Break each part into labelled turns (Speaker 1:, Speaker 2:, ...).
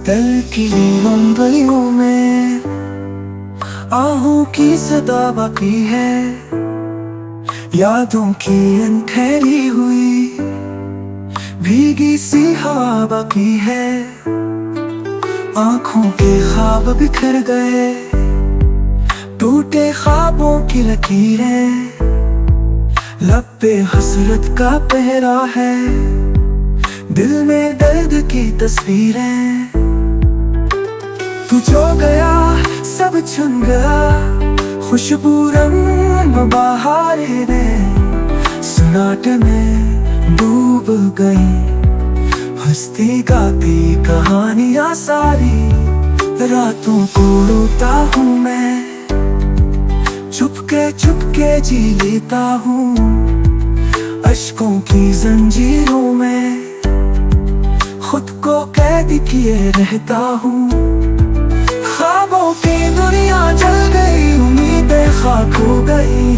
Speaker 1: दिल की मंगलियों में आहों की सदा बाकी है, यादों की ठहरी हुई भीगी सी हवा बाकी है। आंखों के ख्वाब बिखर गए, टूटे ख्वाबों की लकीरें, लब पे हसरत का पहरा है, दिल में दर्द की तस्वीरें। तू जो गया सब चुन गया, खुशबू रंग बहारें ने सन्नाटे में डूब गई, हंसती गाती कहानियां सारी। रातों को रोता हूँ मैं, चुपके चुपके जी लेता हूँ, अश्कों की जंजीरों में खुद को कैद किए रहता हूँ। ख्वाबों की दुनिया जल गई, उम्मीदें खाक हो गई,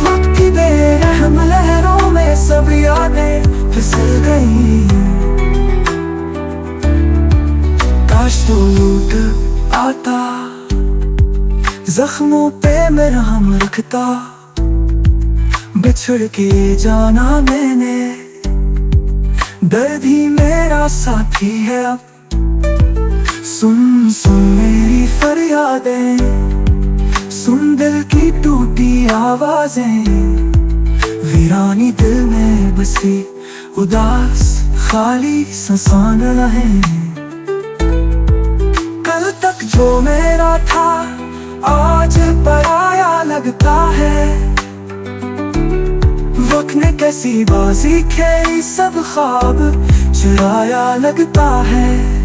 Speaker 1: वक्त की बेरहम लहरों में सब यादें फिसल गई। काश तू लौट आता, जख्मों पे मरहम रखता, बिछड़ के जाना मैंने, दर्द ही मेरा साथी है अब। सुन सुन मेरी फरियादें, सुन दिल की टूटी आवाजें, वीरानी दिल में बसी उदास खाली सांसें रहें। कल तक जो मेरा था आज पराया लगता है, वक्त ने कैसी बाजी खेली, सब ख्वाब चुराया लगता है।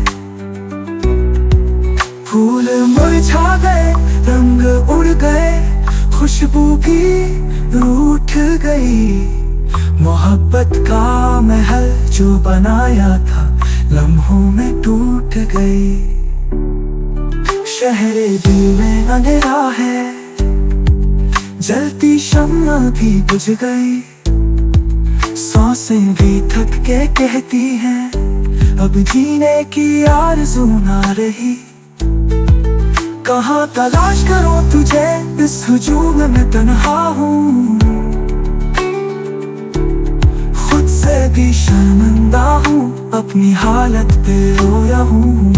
Speaker 1: फूल मुरझा गए, रंग उड़ गए, खुशबू की रूठ गई, मोहब्बत का महल जो बनाया था लम्हों में टूट गई। शहरे दिल में अंधेरा है, जलती शम्मा भी बुझ गई, सांसें भी थक के कहती हैं अब जीने की आरज़ू ना रही। कहाँ तलाश करूं तुझे इस हुजूम में तन्हा हूँ, खुद से भी शर्मिंदा हूँ, अपनी हालत पे रोया हूँ।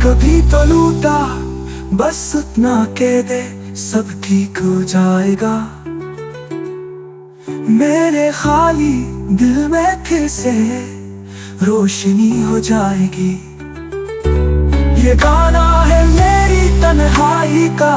Speaker 1: कभी तो लूटा बस उतना कह दे, सब ठीक हो जाएगा, मेरे खाली दिल में फिर से रोशनी हो जाएगी। ये गाना है मेरी तन्हाई का,